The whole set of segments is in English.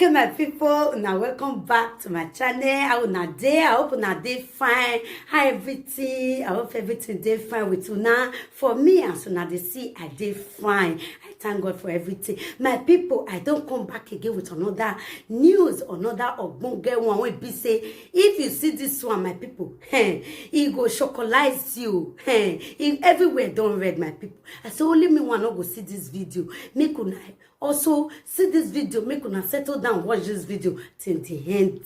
Okay, my people, now welcome back to my channel. How una dey? I hope una dey fine. How everything? I hope everything dey fine with una. For me, as una dey see, I dey fine. I thank God for everything. My people, I don't come back again with another news, another ogbonge one. Wey be say, if you see this one, my people, it go chocolize you. If everywhere don't read, my people. I say only me one not go see this video. Make una also see this video, make una settle down, watch this video till the end.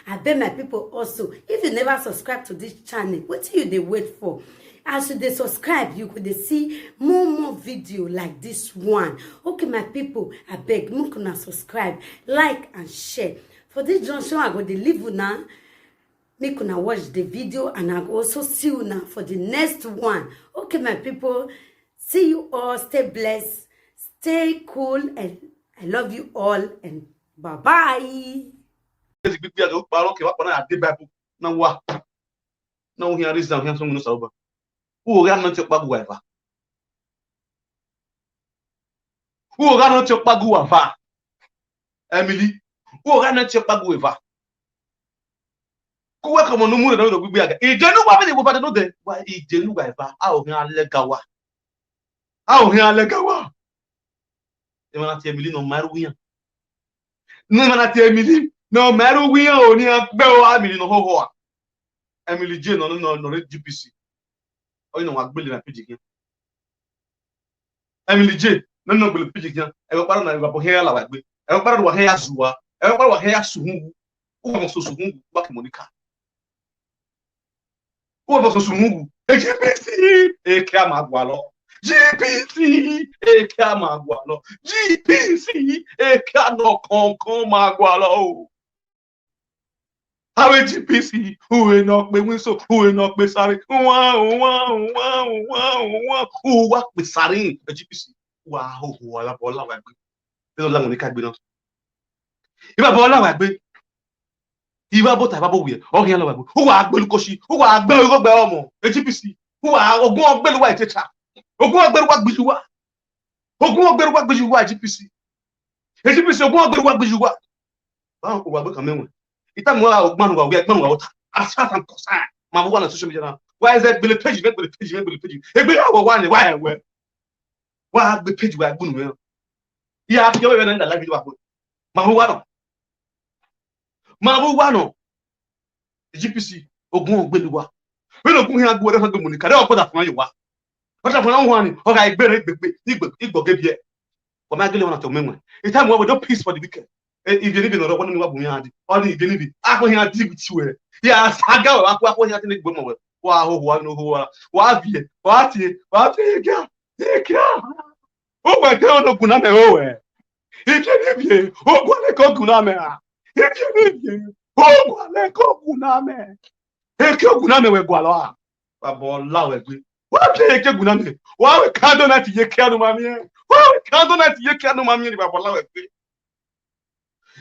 I beg my people also, if you never subscribe to this channel, what do you they wait for? As you they subscribe, you could see more video like this one. Okay, my people, I beg, make una subscribe, like and share. For this junction, I go to leave una. Make una watch the video, and I go also see you now for the next one. Okay, my people, see you all. Stay blessed. Stay cool, and I love you all, and bye-bye. Emily, who ran not your pagueva? Who welcome on the moon and the Biaga? He didn't know what they were about to know then. Why he didn't know ever? How here legawa? How here legawa? They want to Emily no matter we. No man at Emily, no matter we are only a bell. I mean, no ho. Emily Jane, no GPC. Oh, you know what? Billy and Pidgin. Emily Jane, no Billy Pidgin. I got part of my hair like me. I got part of hair Zua. I got part of hair Sumu. Who was so soon back Monica? Who was so soon? GPC, a camagwalo. GPC, a camagwalo. GPC, a cano con magwalo. How is GPC? Who will not be whistle? Who will not be sorry? Who walk with Sari? A GPC. Wow, who are all our they don't let me cut below. If I bought our big, if I bought a bubble wheel, or who are Belcoshi, who are Belgo, a GPC, who are Ogo Bell White teacher, Ogo Bell what you are, Ogo Bell what you are, GPC. A GPC, Ogo Bell what you are. Oh, who are becoming. It's a more man who are out as far as I'm concerned. My one on social media. Why is that Billy Page? Billy Page, Billy Page. If we have one, why? Why the page where I couldn't? Yeah, I'm going to like it. Mahuano. Mahuano. GPC. Ogun Belua. We don't go here and go to the Monica. They'll put up on you. What I want, or I better Igbo gave you. But my girl want to memory. It's time we don't peace for the weekend. If you live in a one, only if you live, I go here and dig with you. Yes, I go. I go here to make women. Wow, what you, oh my God, no Guname, oh, if you live here, oh, go Guname, if you live here, oh, go Guname, if you Guname, we go along. What take a Guname? Why we can't do that to your candle, mammy? Why we can't do that to your candle, mammy?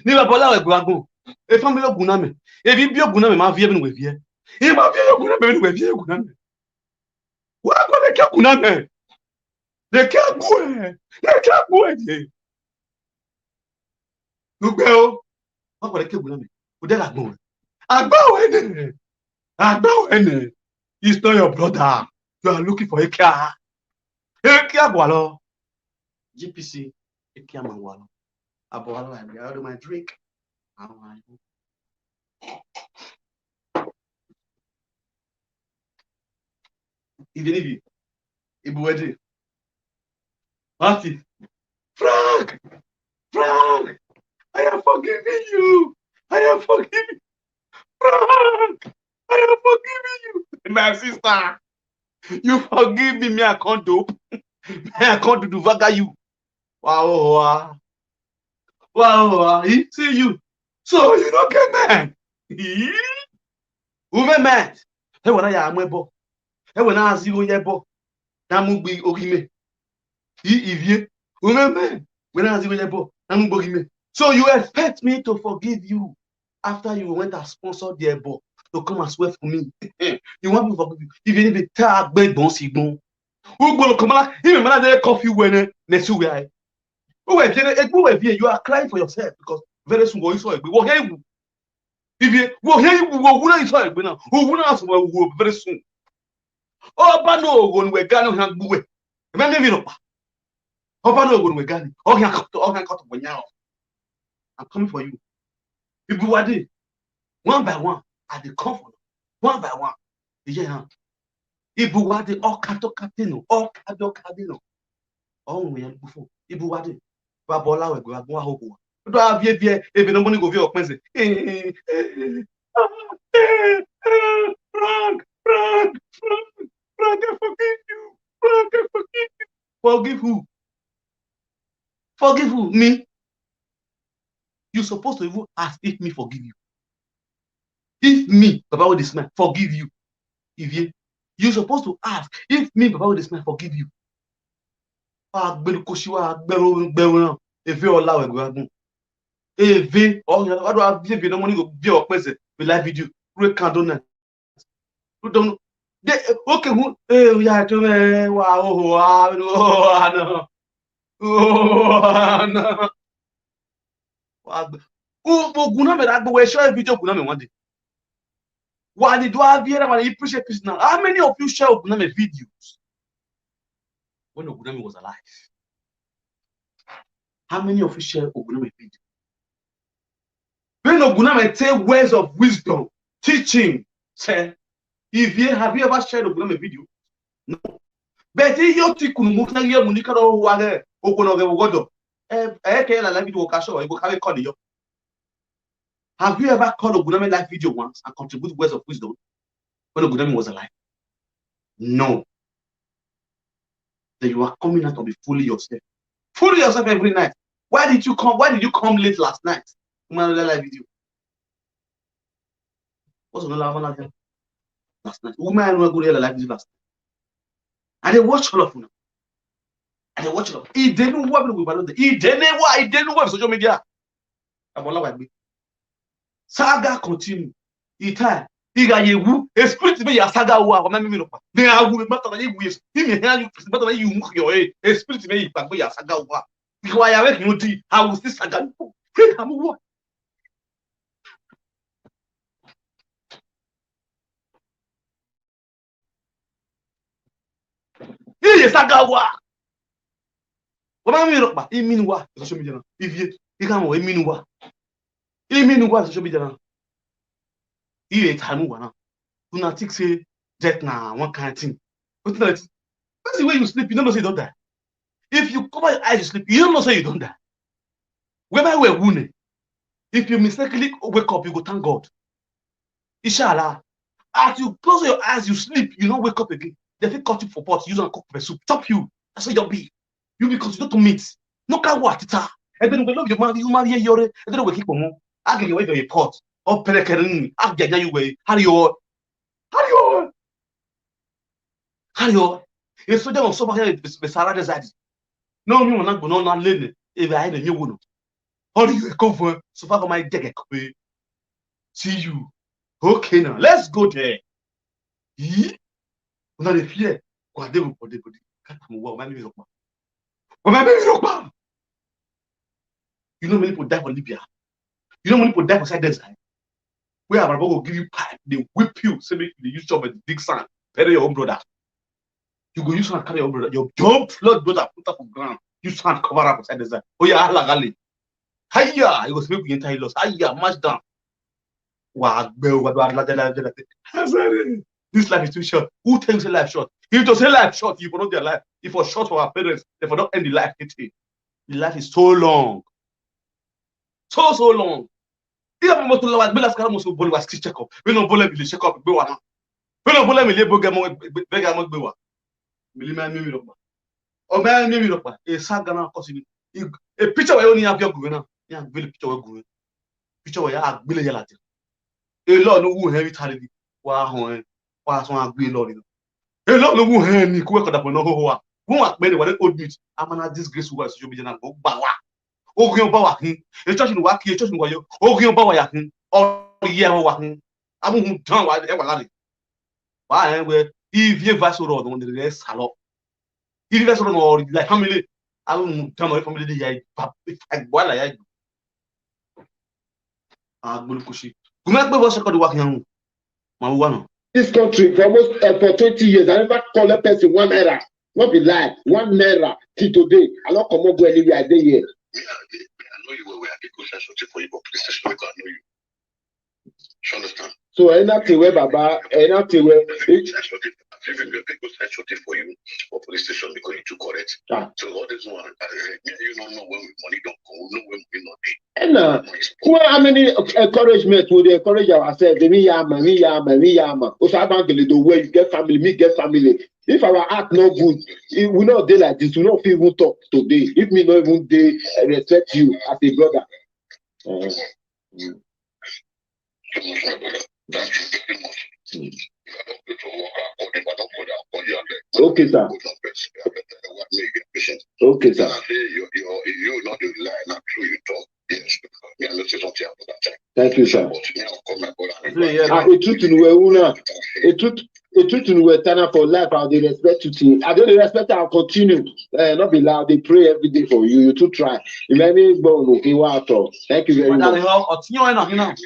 Nibabola, Guago, a family of Guname. If you be a Guname, my view with you. He might be a Guname with you, Guname. What going to Guname? They can't go. They can't go. Look, well, what would I kill with me? Would that go? I bow in. He's not your brother. You are looking for a car. A car, Walo. GPC, a car, Walo. A bottle and go to my drink. Even if you, Marty, Frank, I am forgiving you. Frank, I am forgiving you. My sister, you forgive me. I can't do. I can't do vaga you. Wow. See you. So you don't get mad. Who mad? Hey, when I am able. Hey, when I see you, yebo. Namu be ogime. So you expect me to forgive you after you went and sponsored the ebo to come and swear for me? You want me to forgive you? Even if the tag bed don't see no. Who will come out? Even when I coffee when next week. You are crying for yourself because very soon go iso egbe wo he wu ivie wo he wu wo wu na iso egbe na owu na so wo very soon oba no ogo nwe ga no ha gbuwe e me mi no pa oba no ogo nwe ga ni o han koto bonya. I'm coming for you. Ibu wade one by one at the comfort one by one yeah Ibu wade o kato katino o nwe yan bufo Ibu wade ba bola we gba gbo ahobo do avie ebe no money go vie opense Frank, I forgive you. Frank, I forgive you. Forgive who? Forgive who? Me? You're supposed to even ask if me forgive you. If me, Baba with this man, forgive you. If you're supposed to ask if me, Baba with this man, forgive you. If you allow it, if how do I give you no money go be your present with live video, we can't do that. We don't. Okay, who? We are to wow, no. Guna me that we share video Guna me one day. Why did I hear when you appreciate peace now? How many of you share Guna me videos when Guna me was alive? How many of you share Guna me videos? When Guna me take words of wisdom, teaching, say, if you have you ever shared Guna me video? No. But if you take Kunumukna here, Munika or Wage, Okono Godo, have you ever called Ogudame live video once and contributed words of wisdom when Ogudame was alive? No. Then you are coming out to be fully yourself. Fully yourself every night. Why did you come? Why did you come late last night? Live video. What's another one last night? Woman will go to live video last night. And they watch all of you. And they watch it. He didn't work with Balonde. He didn't work with social media. Saga continue. Ita. Iga yewu. Esprit me ya saga wa. Wama mi no pa. Me awu me mata na yewu yes. He me hear you. Mata na yewu mu yo eh. Esprit me ipa me ya saga wa. Because ya we no di. I will see saga no. He am what? He saga wa. Wama mi no pa. He mean wa social media. If you can we mean wa. He mean wa social media. He a time wa na. Do not think say death na one kind of thing. But that's the way you sleep. You don't know say you don't die. If you cover your eyes, you sleep. You don't know say you don't die. Whether we're wounded, if you mistakenly wake up, you go thank God. Inshallah. As you close your eyes, you sleep. You don't wake up again. They fit cut you for pot. Use and cook for soup. Chop you. That's what you'll be. You be considered to meat. No can what it are. And then we love your man. You marry your. And then we keep on. I get away from your pot. Or perekerin. I get you way. How you? If so, them so here the Sahara Desert. No, you will not go on lane. If I had a new one. How do you come for? So far, my deck. See you. Okay, now let's go there. You know the fear. What they will put the body. You know many people die for Libya. You know many people die for side desert. Where our brother will give you pipe, they whip you, say make you use job with big sand, bury your own brother. You go use sand carry your own brother, your blood brother put up on ground, use sand cover up side desert. Oh yeah, gali. Hiya, it was make you enter loss. Hiya, march down. Wow, this life is too short. Who tells you life short? If you say life short, you will not their life. If it was short for our parents, they will not end the life. The life is so long. So long. We no check up. We no bole check up. We no bole me bega mo. O man me no pa. E saga na kosi. E picture we only have your go na. Ya gbele picture we go. Picture we ya gbele ya lati. E lo no wu heavy tally. Wa hon. Wa so agbe lo ni. E lo no wu hen ni ku e koda no ho wa. Won wa pe ni wa old meat. Amana disgrace wa so be na go gba wa. Ogun ba wa hin e church ni wa ki e church ni wa yo ogun ba wa ya hin o ye wa hin amuhun tan wa e wa lade wa en we if ye vaso ro don de salo if vaso no like family amuhun tan no family de ya pa bola ya Agbolukushi. Kumekbe was called Wakian. Mawano. This country for almost for 20 years, I never call a person 1 naira. Not be lie, 1 naira till today. I don't come up anywhere I day here. I know you were a good shot for you, but police station, I know you. You understand? So anything where Baba, anything where shot for you for police station because you too correct. So all this one, you don't know when money don't come, know when we not and how many encouragement would they encourage ourselves? Me yama. Also, I don't the way you get family, me get family. If our act not good, it will not day like this. We not even talk today. If me not even day respect you as a brother. Okay, sir. Okay, sir. You not the lie, not true. You talk. Yes, me and let's say something about that time. Thank you, sir. A truth in we turn for life. How they respect you. I don't respect. I'll continue. Not be loud. They pray every day for you. You to try. You may be born. Okay, what? Thank you very much.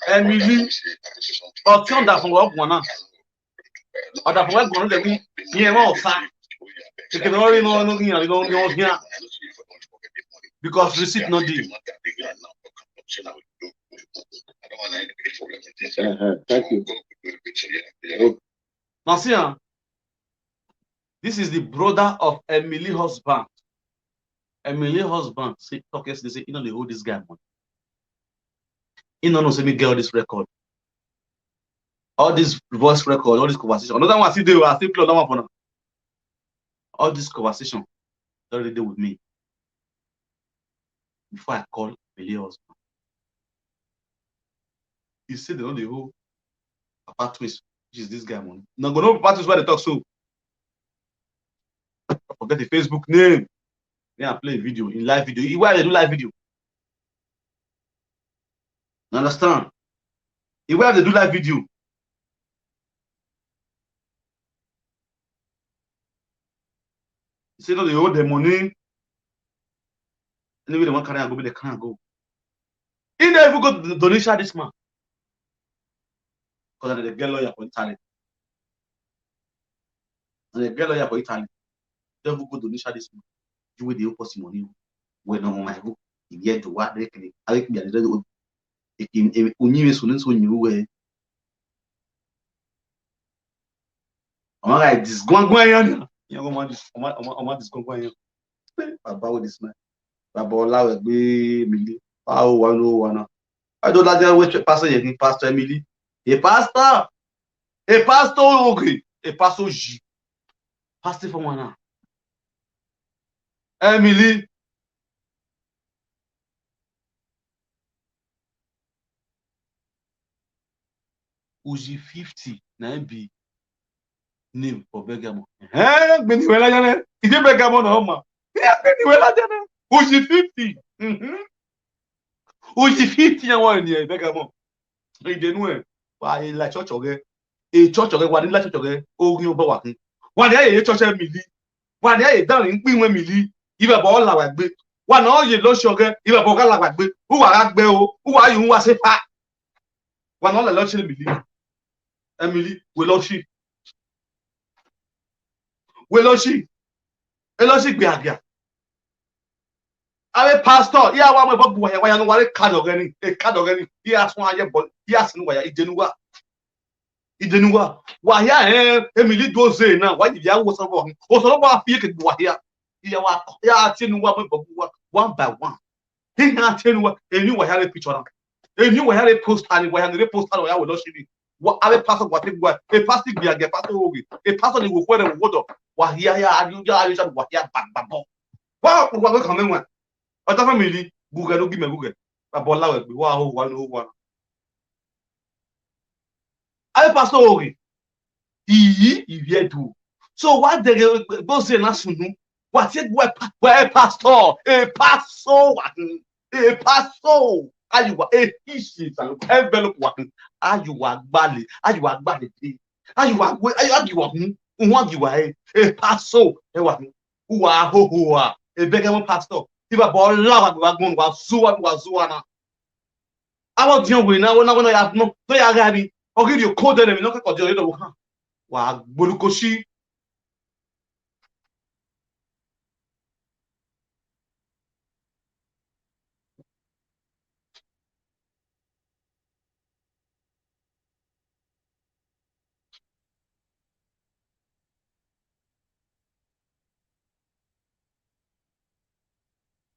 Emily, ọtí ọ̀dà fún ọgbọ̀n náà ọ̀dà fún ẹgbọ̀n lè mú ní ẹ̀rọ ọ̀sá kékeré wọ́n rí náà lórí ìrìn àríwá ní ọdún yá because receipt no dey. Thank you. Now see, this is the brother of Emily husband. Emily husband say talk yesterday say you know they hold this guy money. You know, say me get all this record, all this voice record, all this conversation. Another one I see there, I still play another one for now. All this conversation already there with me before I call Emily husband. He said they know the whole apart twist, which is this guy money. Now go no apart twist where they talk so. I forget the Facebook name. Then I play video in live video. Why they do live video? You understand? Where have they do live video? You say no, they owe the money. Anyway, they want carry and go, but they can't go. He never go to donation this man. Because they get lawyer for Italy. And they get lawyer for Italy. They never go donation this man. You will the opposite money. When no my book, you get to what they can. I think they are unyiwe sunenso nyiwe amara disgwangwan yan yango ma disgwangwan yan baba with this man baba Olawe gbe Emily how 101 I don't like that way pastor yẹn pastor Emily a pastor okay a pastor G pastor for one Emily Uji 50 na be name for Bergamo. Gbeni wela jane. Ide Bergamo na oma. Gbeni wela jane. Uji 50. Uji 50 yan wa ni Bergamo. Ide nu e. Wa e la church oge. E church oge wa ni la church oge. Ogun o ba wa kun. Wa ni aye church Emily. Wa ni aye down npin we Emily. Ibe ba o la wa gbe. Wa na oye lo shoge. Ibe ba o ka la wa gbe. U wa ga gbe o. U wa yun wa se pa. Wa na lo che Emily. Emily, we love she. We love she. We love she. Biagia. Ave pastor. Iya wa mo bobu wa ya no wa card ogani. E card ogani. Iya so aye bol. Iya sinu wa ya ijenuwa. Ijenuwa. Wa ya Emily doze na. Wa di ya wo so bo. O so bo afie ke wa ya. Iya wa ya tenuwa mo bobu wa one by one. He na tenuwa. Eni wa ya le picture na. Eni wa ya le post and wa ya le post and wa ya we love she. What other pastor what take what a pastor be a pastor ogi a pastor will for the water wa here you just what here bang wow we come in other family Google don't give me Google Abola we wa ho 101 a pastor ogi he here too so what they go say na sunu what take what pastor a pastor Ayiwa isi envelope wa ayiwa gbale pe ayiwa nwa giwa pastor e wa uwa ho e Bergamo pastor ti ba bo la wa gon wa zuwa na Awo diyan we na wona ya no to ya ga bi. O gi di ko de mi no ka ko di do kan. Wa gborukosi.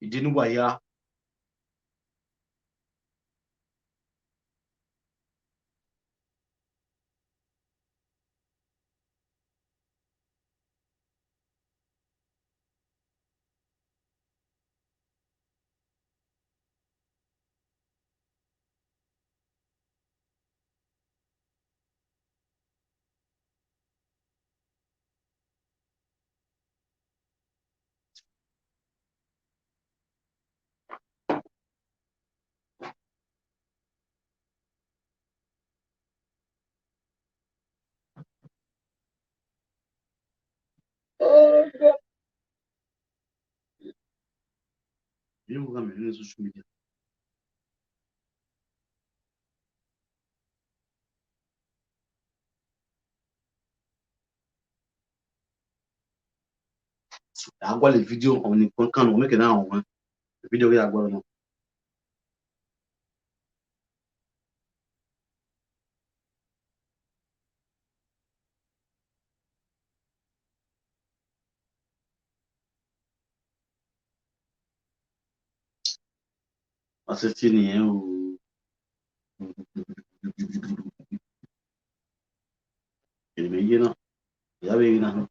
Ìdínú wa ya. Ìdínú wa mi ní social media. Agwa le video on ni kan on make na on. Video ya agwa no. Assistir ni o. Ele me yena. Ya be na.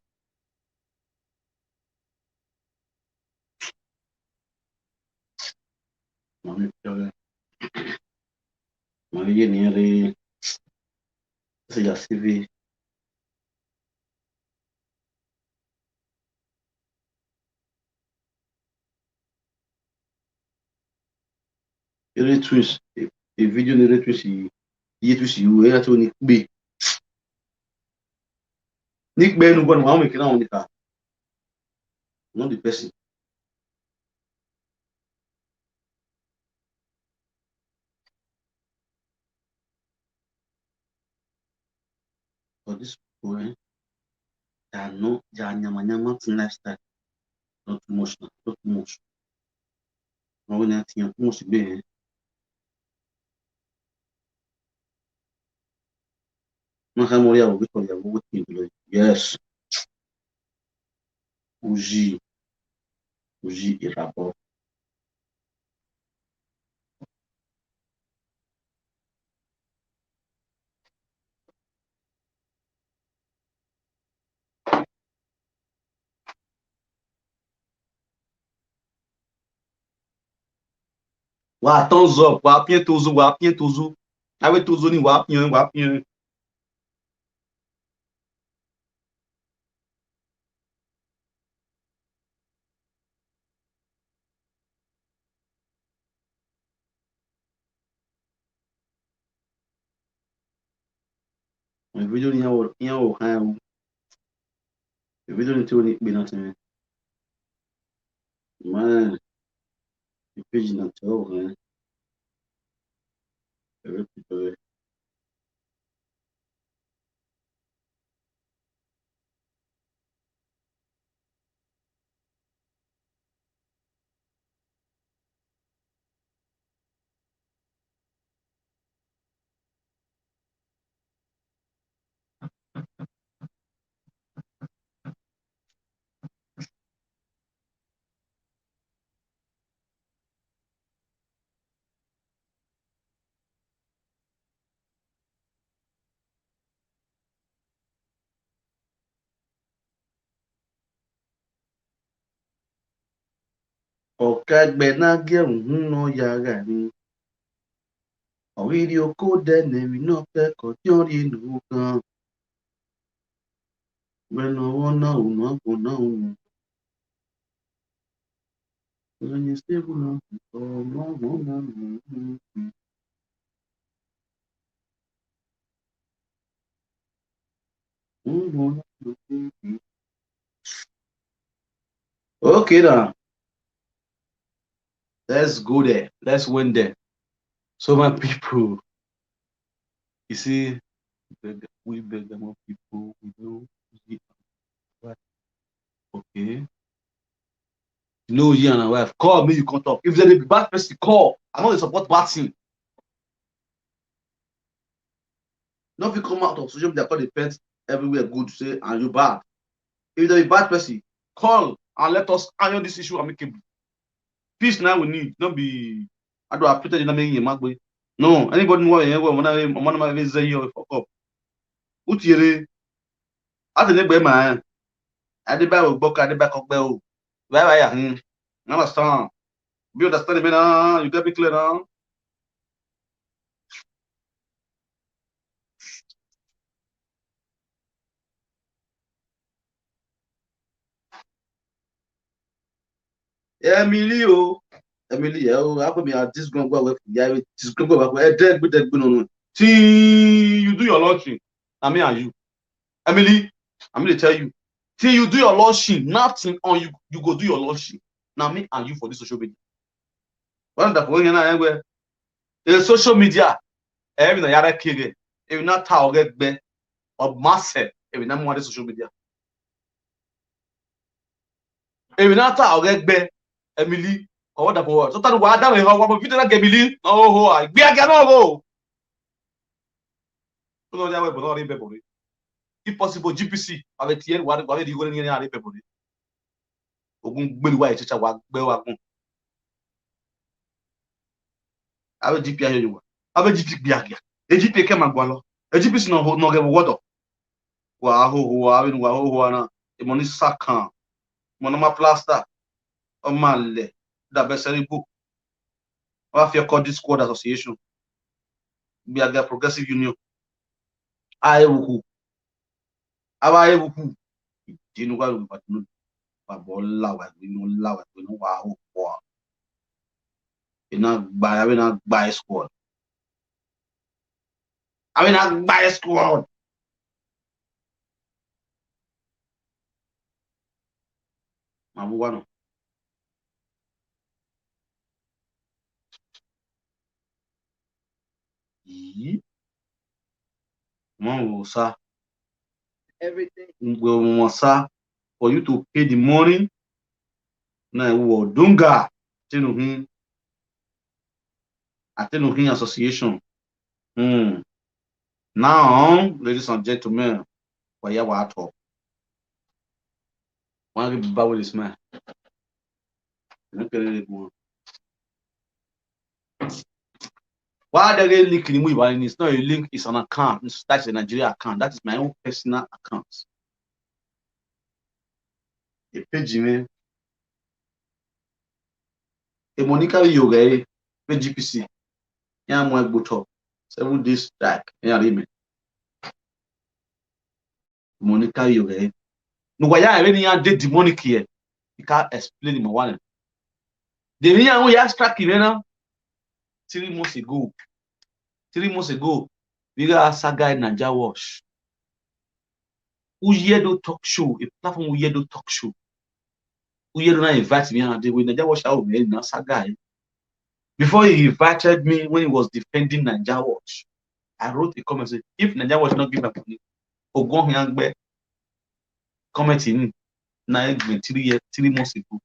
Mami pioge. Mami ye ni re. Se ya CV. Ele twist. E video ni retwist iye twist o ya to ni gbe. Ni gbe nu gbonu wa mo kina on ni ka. Not the person. For this point, they are no, they are nyama lifestyle. Not too much, not too much. No one else too much be. No ha mo ya wo ko ya wo tin lo. Yes. Uji irabo. Wa thumbs up, wa pien tozo. Awe tozo ni wa pien. Video ni o ha o. Video ni ti o ni pe na tin. Man, the page na ti o ha. Every people. Ọ̀kàgbẹ̀ náà gẹ̀rùn no yàrá mi. Ọ̀rírí oko dẹ́nẹ̀rì náà kẹ́kọ̀ọ́ tí ó rí inú gan. Gbẹ̀nà ọwọ́ náà ò náà kò náà ò. Ẹni stable náà kò mọ́ náà. Okay now. Let's go there. Let's win there. So my people, you see, we beg more people, we know, okay. You know, you and my wife, call me, you can't talk. If there's a bad person, call. I know they support bad thing. Not if you come out of social media, call the pets everywhere good to say, and you bad. If there's a bad person, call and let us iron this issue amicably. Peace now we need, not be, I don't have pretend in no, anybody know when I'm say you fuck up. Utire, I the neighbor man. I the back of book, I the back of bell. Where I am, understand. You understand me now? You get me clear now? Emily, I put me at this going go away. Yeah, this going go back. Dead, no. See, you do your launching. I mean, are you, Emily? I'm going to tell you. Till you do your launching, nothing on you. You go do your launching. Now me and you for this social media. What the point anywhere? The social media. Every na yara kege. If not target be or massive. If not more social media. If not target be Emily. Or what the point? So that what that we have. What video na Emily? Oh, I be again no. So that we but not remember. If possible, GPC avec Thierry, what do you go in any people? Ogun gbelu wa echicha wa gbe wa gun. Abe GP ayo yo. Abe GP biagia. GP ke magwa lo. GP no ge wodo. Wa ho abe wa ho na. E moni sakan. Monoma plaster. O male. Da beseri book. Wa fi call this squad association. Biaga Progressive Union. Ayewu. Aba ayewu. Dinu ga lu patunu. Bola wa no lawa no wa ho po ina gba squad gba squad mabuwa no yi mo sa everything we sa for you to pay the money na wo dunga Tenuhin association. Now, ladies and gentlemen, we are what talk. One of the with this man. Why the link in the it's not a link, it's an account. That's a Nigeria account. That is my own personal account. A page me. A Monica Yoga, PGPC. Yeah, my button. 7 days back. Yeah, Remy. Monica Yoga. No, why I really did demonic here. You can't explain him one. The reason we asked track now 3 months ago. 3 months ago, we got a saga in Naija Wash. Uyedo talk show, a platform Uyedo talk show. Uyedo invite me and they will Naija Wash out in a saga. Before he invited me when he was defending Naija Watch, I wrote a comment saying, if Naija Watch not give up money, Ogon Hyangbe commenting 3 months ago.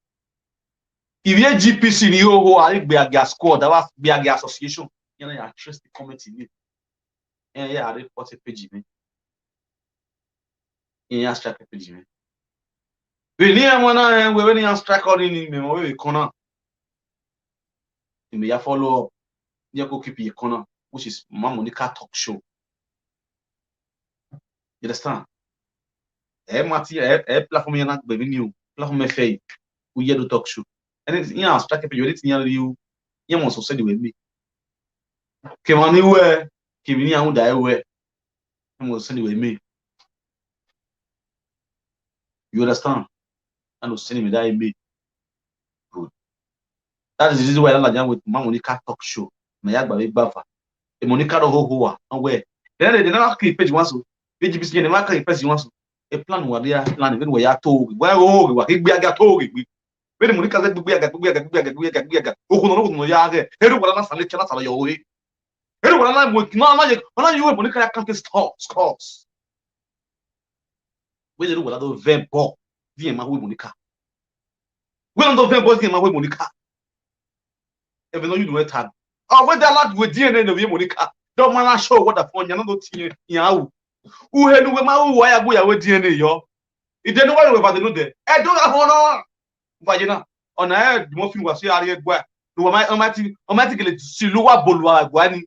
If you GPC ni ho I be a squad, that was be a association, you know, I trust the comment in it. And yeah, I report a page me. Yeah, strike a page me. We need one when you strike on in me, we corner. You may follow up. You go keep your corner, which is Monica Talk Show. You understand? Platform you're not baby new. Platform FA. We hear the talk show. And it's strike up your you. You must say with me. Came on anywhere. Came in here, die away. You must send with me. You understand? And was sending me that me. Good. That is the reason why I like with Monica Talk Show. Mayagba be bafa. E Monica do ho and where. Then they never create page once. Page BC they never create page once. A plan were there, plan even where you told. Where oh, he be a told. When Monica said be a. Oh no ya. Everyone na sale chala sala yo. Ele will not work. No, you will not count scores. When you will not verb ball, the man will Monica. When the verb was the man will Monica. Even though you do it hard. Oh, when they're not with DNA of Monica, don't man show what the phone you're not seeing. Who had no man who I go with DNA, yo. It didn't worry about the new day. I don't have honor. But you know, on air, the more was here, automatically, Silua Bolua, Guani,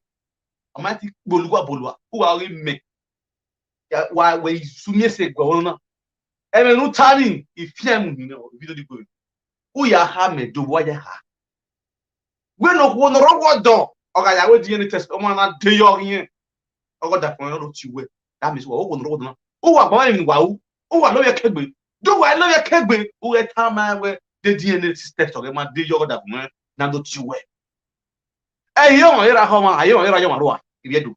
automatic Bolua Bolua, who are in me. Why, when you soon say, Governor, and a new turning, if you know, who ya have me do what you have. When no one wrong door, or I would DNA test, or man, do your here. I got that point, not you. That means what one road. Oh, I'm going wow. Oh, I love your kegbe. Do I love your kegbe? Who at time I wear the DNA test of my day yoga that man, now don't you wear. Hey, young, I home, I young, if you do.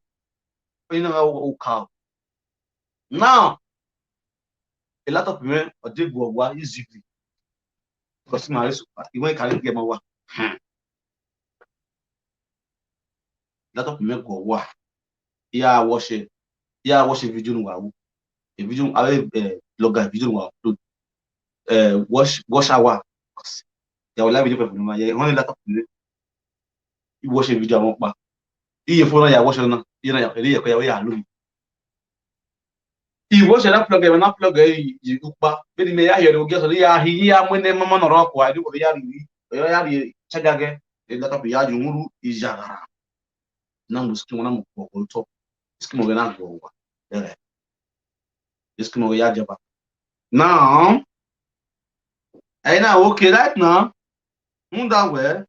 You know, cow. Now, a lot of men are dig what easily. Because my you won't carry get my work. A lot of men go what? Yeah, wash it. Yeah, wash a video. Wow. A video, I blogger video will upload. Wash our. There will live video from my only lot of you watch a video on back. If you ya watch on, you know, you watch that plug and not plug you back. But may I hear you get here when the mamma rock, why do you check again? A lot of Yajumuru is Jagara. Now, the skin on top. Skin of an over. This can be Yajaba. Now, I know okay right now. That way,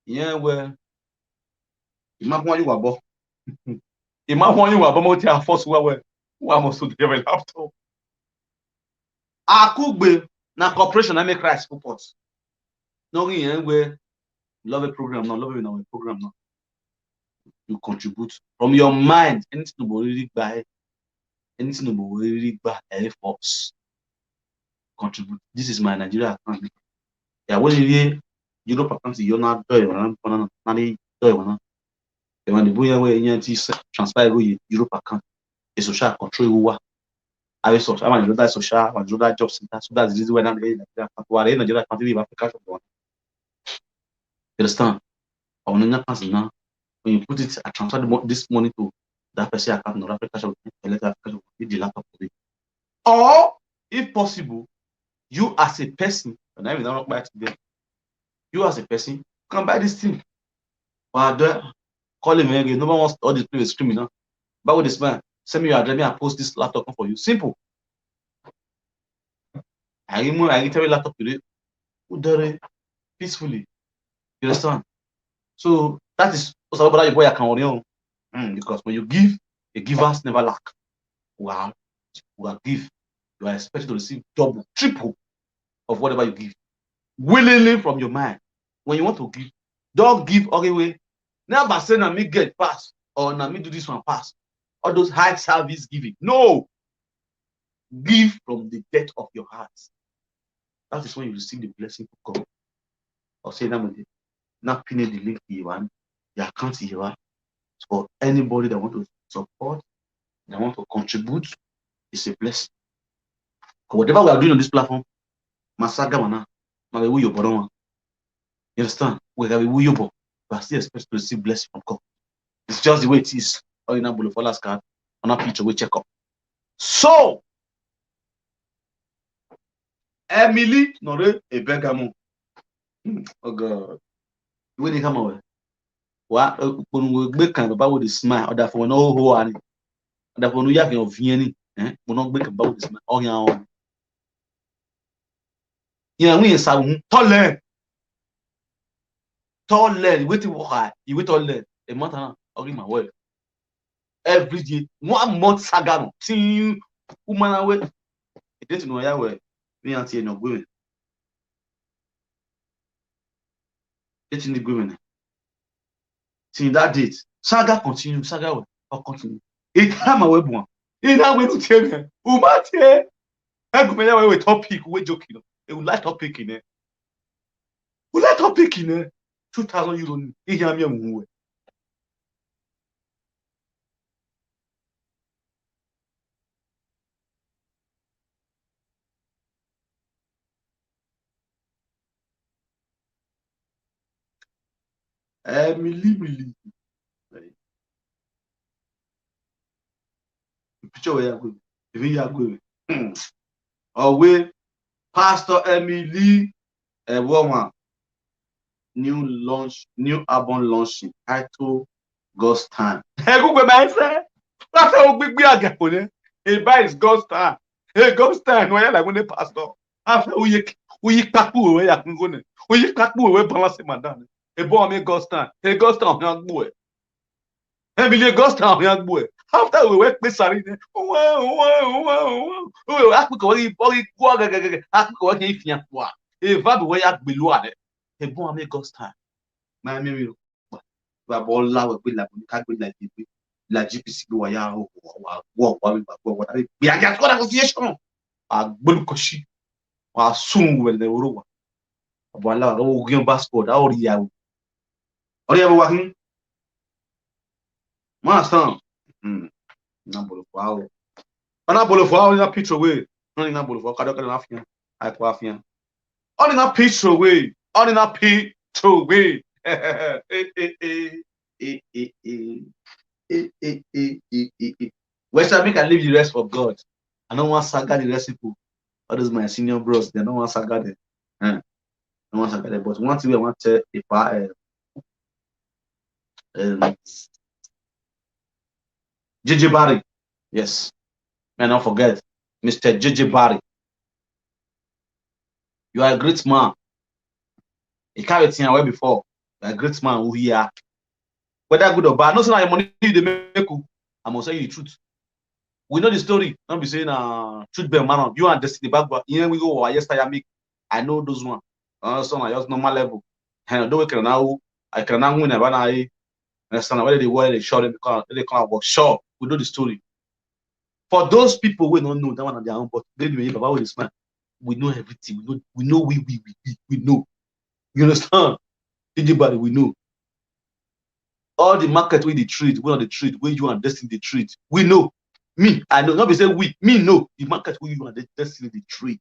yeah, where you might want you above. You might want you above your first where one must to develop laptop. I could be na corporation I make rights reports. No, where love a program, not loving our program now. You contribute from your mind, anything to really buy. Anything to really bad Air Force contribute. This is my Nigeria account. Yeah, what you Europe account you're not doing when the boy way transfer Europe account a social control I saw I'm a social and job center. So that's this way Nigeria account leave Africa. You understand? When you put it, I transfer this money to that person account in Africa, the laptop today. Or, if possible, you as a person, and I will not buy today, you as a person can buy this thing. But call him again. No one wants all this place screaming. But with this man, send me your address and post this laptop for you. Simple. I tell you laptop today. Peacefully. You understand? So that is also what boy I can because when you give, the givers never lack. Wow, you are give, you are expected to receive double, triple of whatever you give. Willingly from your mind. When you want to give, don't give away. Never say na me get pass or na me do this one pass. All those high service giving. No. Give from the depth of your heart. That is when you receive the blessing of God. I'll say that with not pinning the link here, your account here. For anybody that want to support, that want to contribute, it's a blessing. Whatever we are doing on this platform, Masaga Mana, you understand? We are still expected to receive blessing from God. It's just the way it is. Or in a Bulufala's card, on a picture, we check up. So, Emily, Nore, a begamo. Oh God. When they come away. What we can about the smile or that for no who are that for no yak of Vienny, will not make about this man. Oh, yeah, yeah, we are taller, wait to walk, you wait all a month or in my way. Every day, 1 month saga, seeing woman away. It didn't know Yahweh, we are seeing no women. It's in the women. Till that date, saga continue, saga will continue. It time away one. It now we to tell me, Umate. I go me away topic, we joking. It would like topic in it. Would like topic in it. 2,000 euros. He hear me. Emily. Picture where you go. If you go. Away, Pastor Emily, a woman. New album launching. Title God's Time. Hey, Google man say. That's how big we are getting. He buys God's Time. Hey, God's Time. Why like when the pastor? After we papu we ya ngone. We papu we balance madam. Hey, boy me God's Time. Hey, God's Time young boy. Hey, me God's Time young boy. After we work with Sarine. Oh, akiko we go gaga. Akiko we ifia kwa. Hey, vibe we ya gbelu ade. Hey, boy me God's Time. My memory. Babola we be like la GPC go ya wo we are just got association agbolu koshi wa sun we le oro wa la o gyan passport a ori ya wa hin ma san na bolo fo na picture we na bolo fo kado na afian ai po afian on na picture we West Africa can leave the rest for God. I don't want saga the rest people. All those my senior bros, they don't want saga them. I don't want saga them. But one thing I want to JJ Barry. Yes. Man, don't forget. Mr. JJ Barry. You are a great man. You can't be away before. You are a great man who you are. Whether good or bad, no say your money they make you. I must say you the truth. We know the story. Don't be saying truth be man. You and Destiny back, but here we go. Yesterday I make. I know those one. So I just normal level. And don't we can now. I can now win about I. Understand whether they were they short because they can't work. Sure, we know the story. For those people who don't know that one on their own, but they know about this man. We know everything. We know. We know. You understand? Anybody we know. All the market where they trade, where the trade, where you and Destiny they trade. We know. Me, I know. Not be say we. Me know the market where you and Destiny they trade.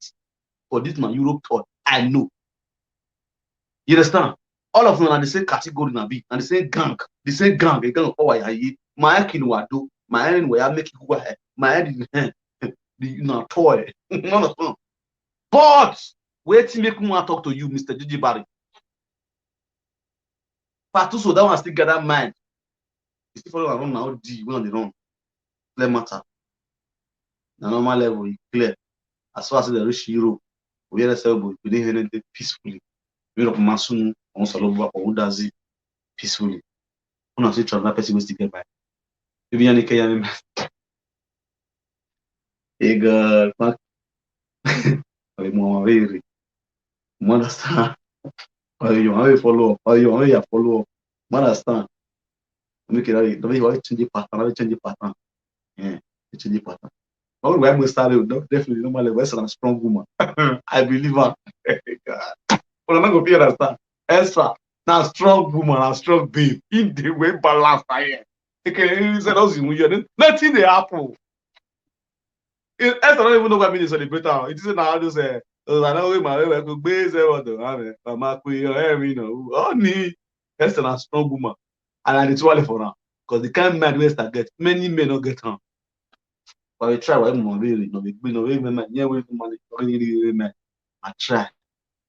For this man, Europe thought. I know. You understand? All of them are the same category na be, and the same gang. The same gang. The gang of power I my kin wado. My end where I make you go. My end the toy. None of them. But wait till make me talk to you, Mr. JJ Barry. Part two, so that one still gather mind. You still follow around now, D, we on the run. Clear matter. The normal level is clear. As far as the rich Europe, we are celebrating, we didn't hear peacefully. Europe Masun, on Saloba, or Udazi, peacefully. On a switch of that person was to get by. Maybe any Kayan. Hey, girl, fuck. I'm more very. Understand? You want to follow up? You want to follow up? Understand? Make it don't you change the pattern? Change the pattern. Yeah, change the pattern. Oh, when we started, definitely normally West a strong woman. I believe her. God. But I'm not gonna understand. Extra. Now strong woman, a strong babe. In the way balance I am. Okay, said us in nothing they happen. Esther don't even know what I mean to celebrate her. It isn't how to say. I know my way could be what the Mama Queen, oh, me. Esther a strong woman. And I need to walk for her. Because the kind of man West get, many men don't get her. But we try what more really, no, we no man, yeah, we really man. I try,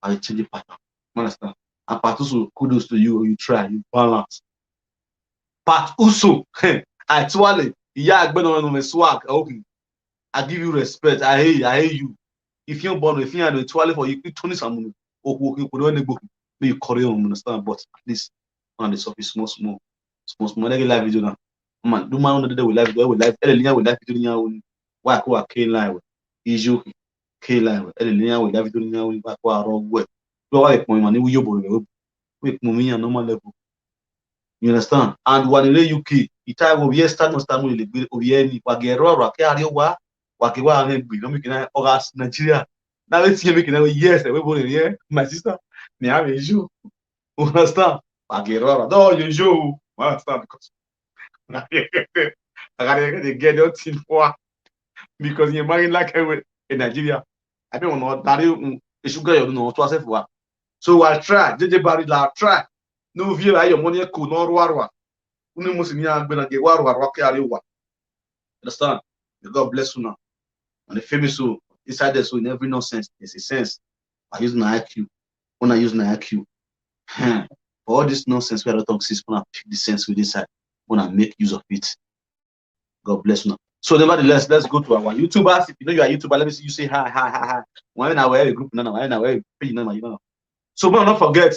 I change the pattern. Understand? And part also, kudos to you, you try, you balance. Part also, I twirl, yeah, I've been on my swag, okay. I give you respect, I hate you. If you're born, if you're twirl for you, 20 someone, okay, you carry on, understand? But at least on the surface, small. Like live video now. Man, do man on the live video, we live video now. Why ko K live? Iju K live. We live video now. Why ko wrong way? Do like my man, we yobo. We mummy normal level. You understand? And when in the UK, it I will start with the Obieni, Wagero, Rakario, Wakiwa, and we don't make August Nigeria. Now let's see making yes, everybody here. My sister, me have a you. Understand? Wagero, no, you show. Understand? Because I gotta get your team for because you're married like in Nigeria. I don't know that you sugar you know to for. So I try, JJ Barry, I try. no vie la your money ko no ruarwa unu musimi agbe na ge waru ke ari wa. Understand? May God bless you now. And the famous so inside there, so in every nonsense, there's a sense. I use my IQ. When I use my IQ, for all this nonsense, we are not talking, when I pick the sense with this side, when I make use of it. God bless you now. So nevertheless, let's go to our YouTubers. If you know you are a YouTuber, let me see you say hi. When I wear a group, no, when I wear a page, no, you know. So don't forget,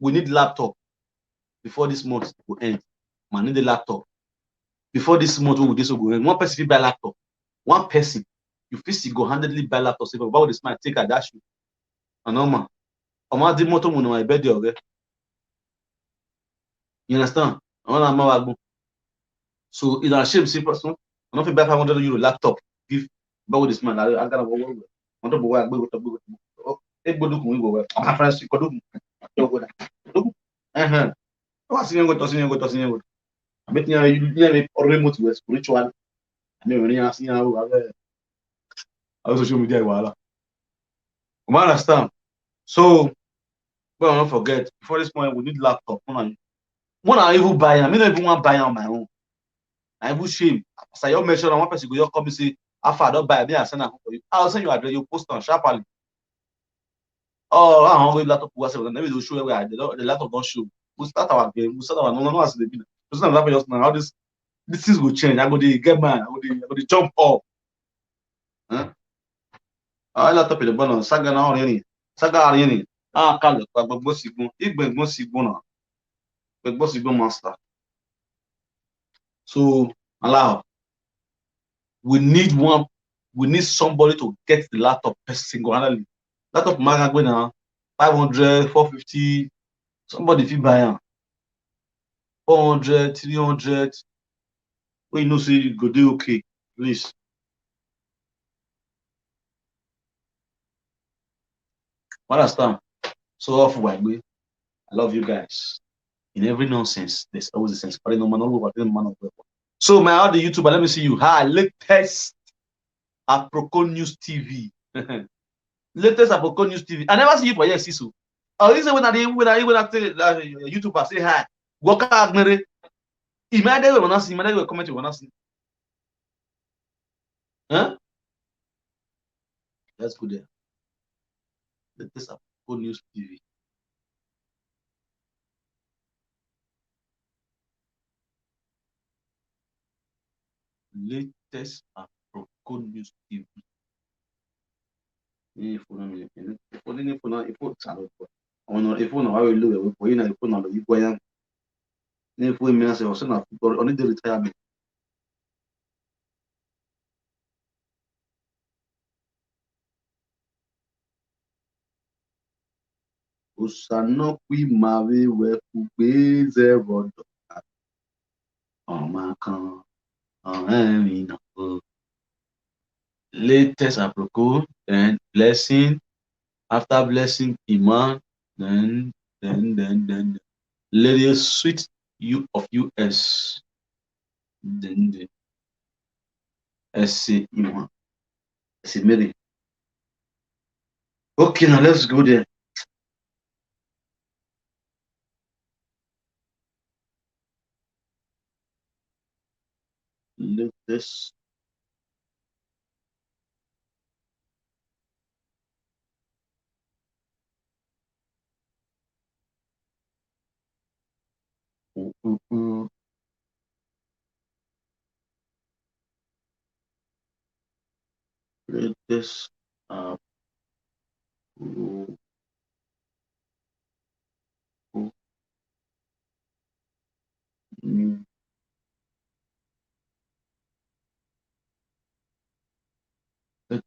we need laptop before this month will end. Man, need a laptop before this month will end. One person will buy laptop. One person, you feel go handedly buy laptop. Say, about this man, take a dash you. And no man, I'm not the motor on my birthday, okay? You understand? So it's a shame, see person. I'm not buy 500 euro laptop. Give about this man. I gotta go. I want to go. My friends, you could do. What's in your go? I bet you remote with spiritual. I mean, when you see how social media, you understand? So, but don't forget, before this point, we need laptop. When I even buy, I mean, not even want to buy on my own. I even shame. As I mentioned, one person go come and say, "After I don't buy, me I send it for you." I'll send you address. You post on sharply. Oh, I don't have laptop. Maybe they'll show where the laptop don't show. We start our game. We start our no as the beginning. So now just now how this things will change. I go to get man. I go to jump up. Huh? Ah, laptop is the button. Saga na ori ni. Saga ari ni. Ah, kalo. Gbogbo sigbon. Igbegbo sigbon na. Gbogbo sigbon master. So allow. We need somebody to get the laptop single-handedly. Laptop maga now 500, 450. Somebody if you buy am 400, 300. Well, you know, say you go do okay, please. Understand? So off my way. I love you guys. In every nonsense, there's always a sense. So my other YouTuber, let me see you. Hi, latest Aproko News TV. Latest Aproko News TV. I never see you for years, Sisu. Oh, this is when I say YouTuber say hi. Work out, Mary. Imagine when I see, imagine when comment when I see. Huh? Let's go there. Latest Aproko News TV. Latest Aproko News TV. Ifo na wa lo ewe po ina ifo na lo yipo yan ni ifo mi na se o se na oni de retirement usano kwi mawe we kugbe zero dollar ọma kan mi na latest Aproko, then blessing, after blessing Iman, then Lady Sweet U of US, then the SC Iman, SC Mary. Okay, now let's go there. Latest latest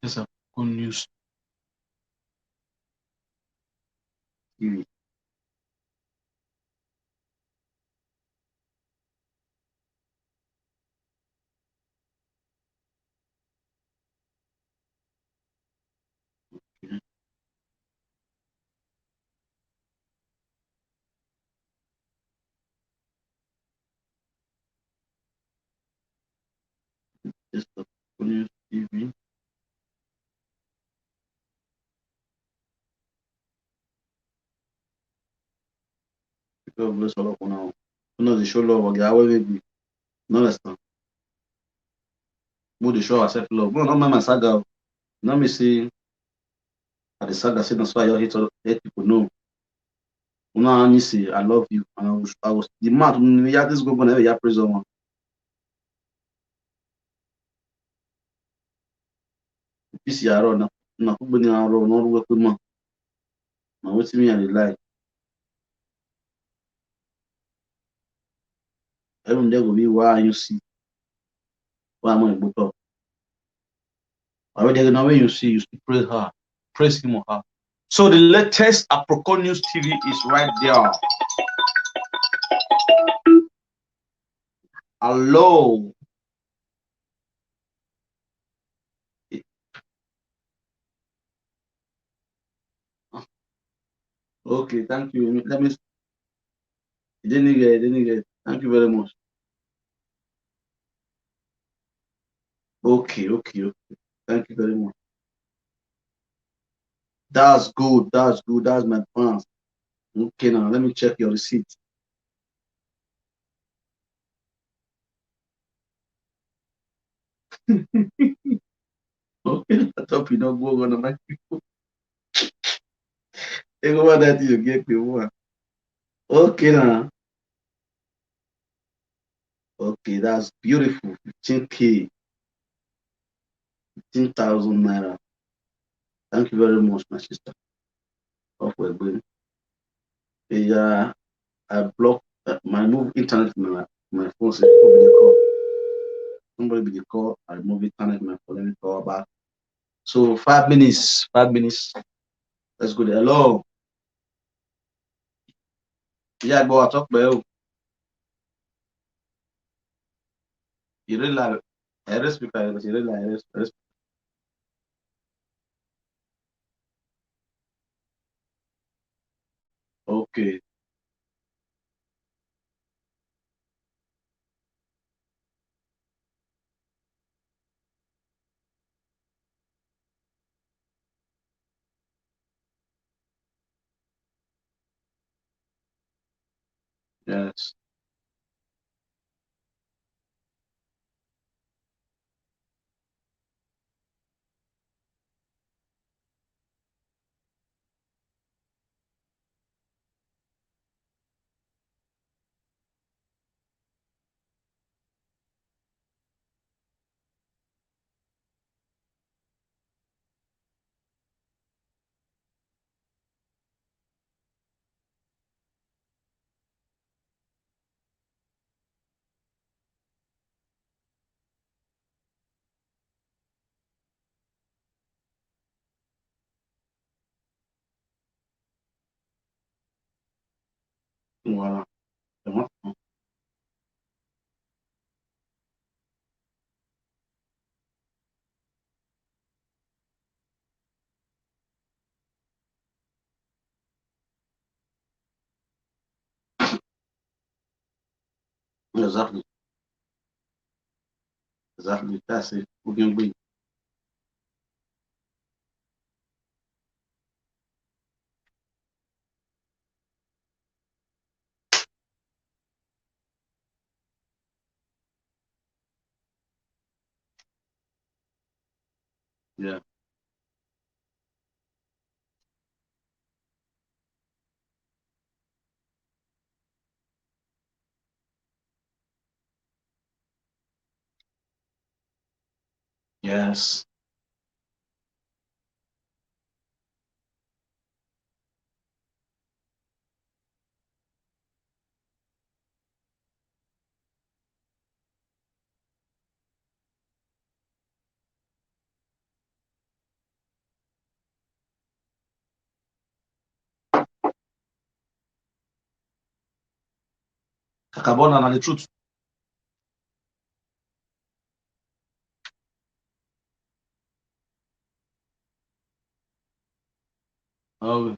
latest Aproko News TV. Latest Aproko News TV. God bless all of you now. You know, the show love, okay, I will be. No, understand. We dey show ourselves love. No, not my saga. Not me say, at the saga, say, that's why you hate people. No. You know, I say, I love you. And I was the man, yeah, this go on, yeah, praise one. Peace, yeah, run. Na people need to run, not work with man. Now, what's me and the like? Every day will be why you see. Why am I book up? Already, now when you see, you still praise her. Praise him or her. So the latest Aproko News TV is right there. Hello. Okay, thank you. Let me. Didn't get. Thank you very much. Okay. Thank you very much. That's good. That's good. That's my plans. Okay, now let me check your receipt. Okay, I thought you don't go on my people. Everyone that you get me one. Okay, now. Okay, that's beautiful. 15K, 15,000 naira. Thank you very much, my sister. Off we're going. Yeah, I blocked my move internet my phone says somebody be the call. I remove internet my phone, let me call back. So 5 minutes. 5 minutes. Let's go there. Hello. Yeah, go talk about you. You really like I respect you really like I respect. Okay. Yes. Voilà. Exactly. Exactly. That's it. We can win. Yeah. Yes. Kakabona na the truth. Oh,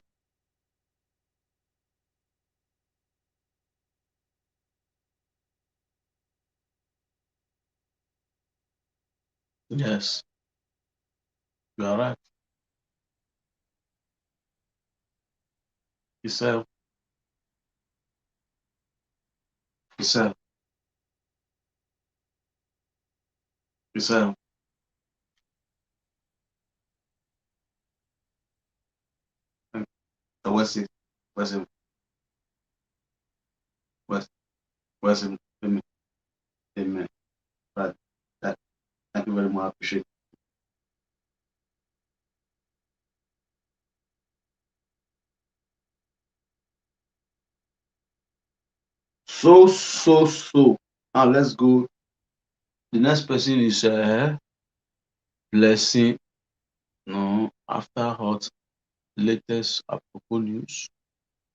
yes. You are right. Yourself. Isso. What's it? Amen. But that, thank you very much. I appreciate it. So. Now let's go. The next person is Blessing. No, after hot latest apropos news.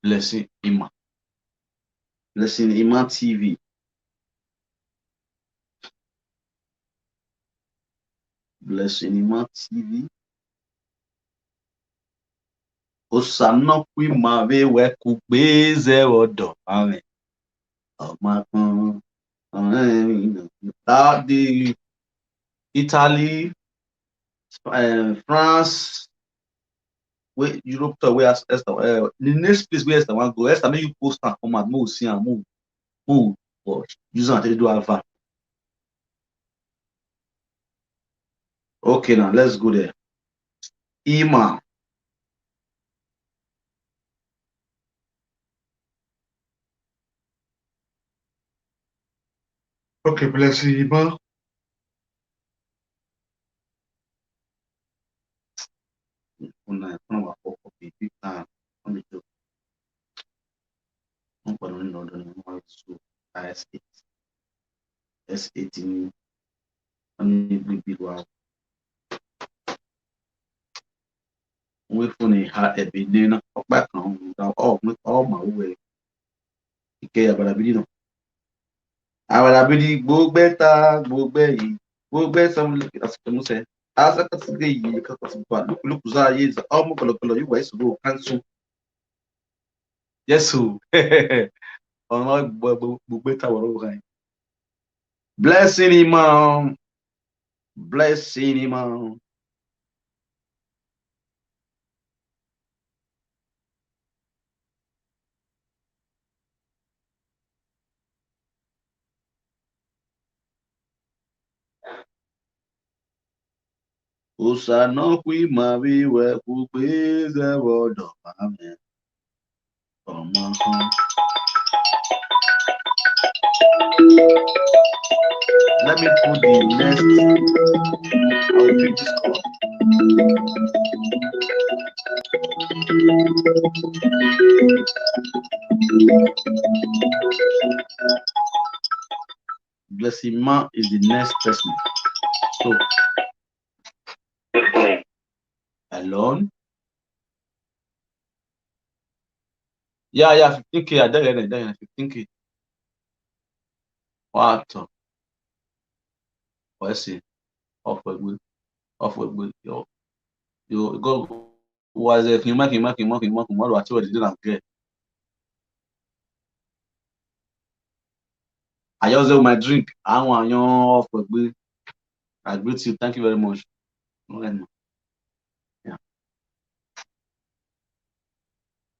Blessing Ima. Blessing Ima TV. Blessing Ima TV. Osana kwi mave we kubeze odo. Amen. The Italy, France, where Europe to where the next place where Esther want go. Esther make you post and come and move, see and move. Watch. Use and do Alpha. Okay, now let's go there. Ima. Okay, bless you, Ima. S18 big wow. We funny had a bit dinner back on all my way. Ike abalabidi no. Abalabidi go better, go some as you say. As a category, look, is almost you guys go cancel. Yes, who? On better. Blessing him, blessing him. Usano kwi mavi we kubeze wodo. Amen. Let me put the next. I'll pick this call. Blessing Ma is the next person. So alone. Yeah, 15K. I done 15K. What? Let's see. Off with good. You go. Was if you make what you didn't get. I just do my drink. I want you off with good. I greet you. Thank you very much.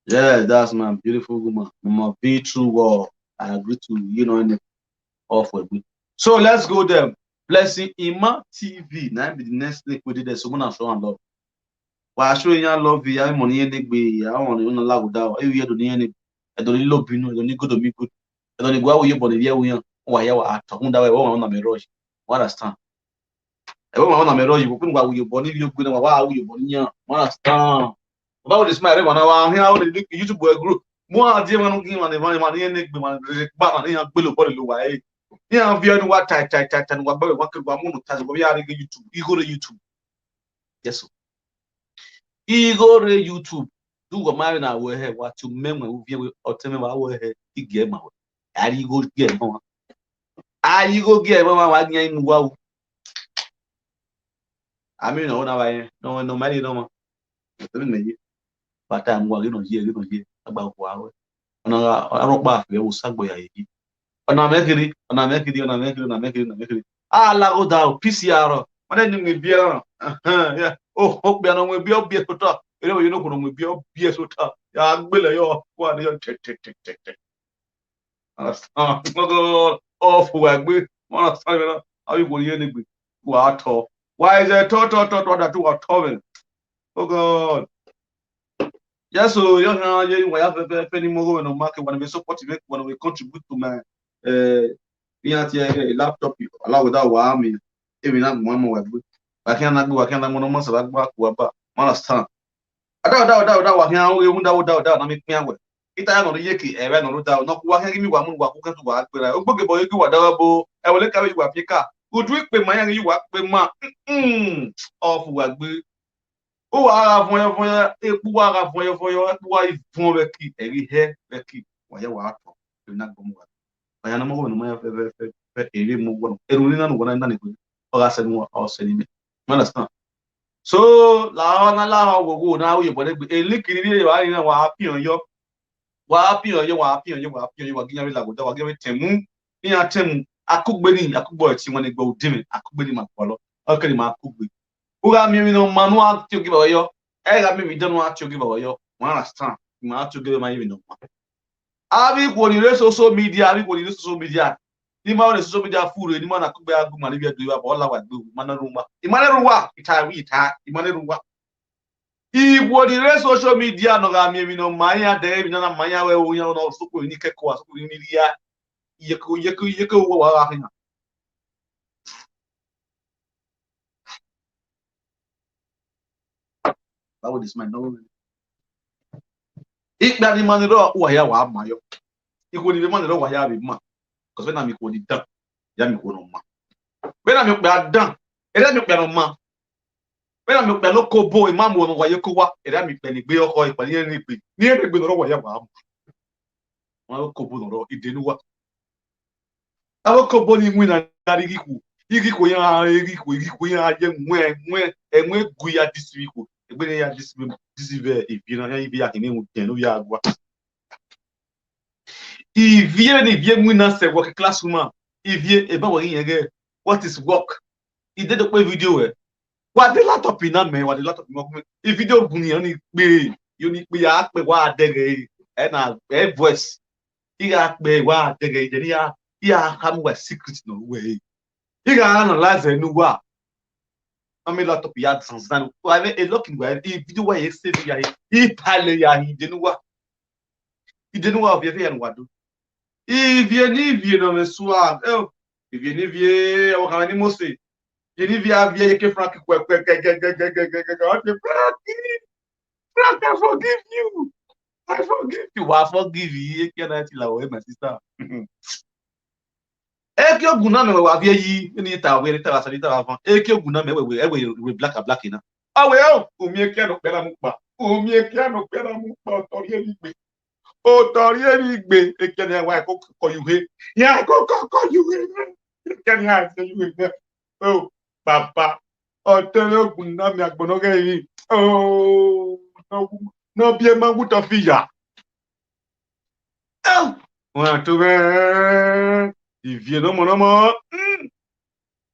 Yeah, that's my beautiful woman. My be true wall. I agree to off with good. So let's go there. Blessing Ima TV. Now be the next thing we did. So I'm show and love. Well, I show you love you. I'm on the way. I want you to love without. You don't need. I don't love you. I don't need good to me good. I don't go away. But here we are. Why you are talking that way? Oh, I'm rush. What understand? I want to rush. You couldn't go with your body. You couldn't go out with your body. What understand? About this matter, when I here, I want to YouTube group. More idea when I'm giving my money and make my back on here. Below body away. Yeah, I'm viewing what tight and what boy, what could one moon touch. We are YouTube. You go to YouTube. Yes, sir. You go to YouTube. Do what my now we have what you remember who view or tell me what we have. You get my way. Are you go get more? Are you go get my way? Wow. I mean, no matter no more. But I'm going here about wow. I don't back. We will sag boy. On a make it. Ah, la go down. PCR. What I need beer. Yeah. Oh, hope we are not be up beer to talk. You know, we be up beer to talk. Yeah, I'm will you. What are you? understand? Oh, for agbe, understand me? How you go here nigga? What talk? Why is it talk that you are talking? Oh God. Yes, so you know, you have a penny more no market when we support you, when we contribute to my laptop, allow without me. Even not one more. I cannot go, I cannot months back to understand. I don't work here, we won't doubt, I make me away. It I know the yaki, I no doubt, not working you one work to work, but I will boy, you are double, I will carry you up your car. Good week with my you work with my off work. O ara voya epu ara voya epu ivon beki eri he beki waya wa ato na gomo wa waya na mo no ma fe eri mo wono eru ni na no wona na ne ko ora se no o se ni me understand so la wo na wo ye bode gbe elikiri ni wa ni na wa pion yo wa ginya la go da wa ge temu ni atemu akugbe ti won ni gbo odimi akugbe ni ma polo okeri ma akugbe Uga mi no manu atio give away. Ega mi don't atio give away. One understand. Ma atio give my even no. Abi ko ni social media, abi ko ni social media. Ni ma on social media furu, ni ma na kugbe agu ma ni bi do ba ola wa gbe mana rumba. Imane rumba, imane rumba. Igbo ni social media no ga mi no manya de bi na manya we wo yan no so ko ni keko so ko ni ria. Yeko wo wa ha. That would is my no. Ikpe ni maniro wa ya wa amayo. Iko ni maniro wa ya bi ma. Cause when am iko di dan, ya mi ko no ma. When am ikpe adan, ere mi ikpe no ma. When am ikpe no kobo imam wo no wa ye ko wa, ere mi ikpe ni gbe oko ipa ni ere gbe. Ni ere gbe no wa ya wa. Wa kobo no idenu wa. Awo kobo ni nwi na dari giku. Igiku ya ye enwe gu ya disiku. Egbe ya disive ibina ya ibi ya kini no ya agwa. Ivie ni vie mwina se work classroom. Ivie eba wo yin what is work? I did the video we. What the laptop ina me, what the laptop mo. I video gun yan ni pe, yo ni pe ya pe wa dege e na e voice. I ga pe wa dege je ya come with secret no way. I ga analyze nu wa. Ami laptop ya transan. So I a look in where the video wa ye save ya I pale ya hi de nu wa. I de nu wa vie ya no wa do. Ivie no me suave. Ivie o ka ni mo se. Ivie ke Frank kwe. Frank, I forgive you. I forgive you. I forgive you. Ke na ti la o my sister. Eke oguna me wa vie yi ni ta we ta sa ta fa. Eke oguna me we black na. Awe o mi eke no pe la mu pa. O mi eke no pe la mu pa tori e mi o tori eri gbe ekene wa ko yuhe ya ko yuhe ekene ha se yuhe o papa o tele ogun na mi agbono ge yi o no bi e ma guto fiya wa to be ivie no mo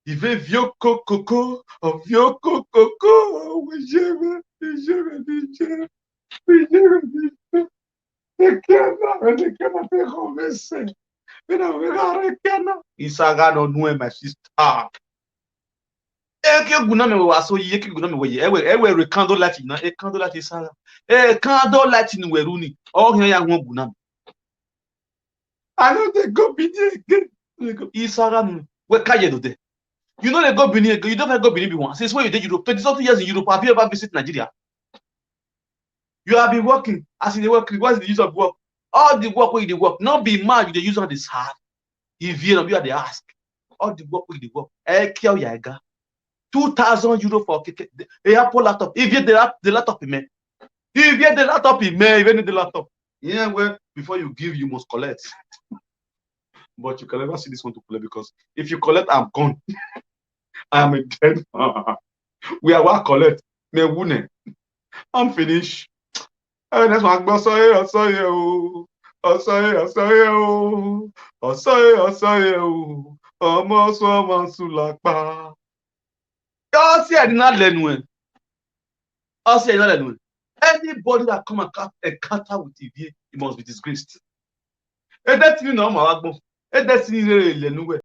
ive vio coco o vio coco je Isaga no know my sister. Eke guna me wa so ye ke guna me we ewe candle light na e candle light isaga. Candle light ni weru ni. O hin ya ho guna. I know they go be again. Isaga no we kaye do there. You know they go Benin again. You don't have go Benin one. Since when you did Europe, 20-something years in Europe, have you ever visited Nigeria? You have been working as in the work. What's the use of work? All the work where you work, not be mad. You use all this hard. If you are the ask, all the work where you work. 2,000 euro for a Apple laptop. If you the laptop, man. If you the laptop, man. Even the laptop. Yeah, well, before you give, you must collect. But you can never see this one to collect because if you collect, I'm gone. I'm a dead man. We are what collect. Me wune. I'm finished. And that's why I'm sorry. Anybody that come and encounter with TV, he must be disgraced. e destiny na o ma wa gbon e destiny re le nuwe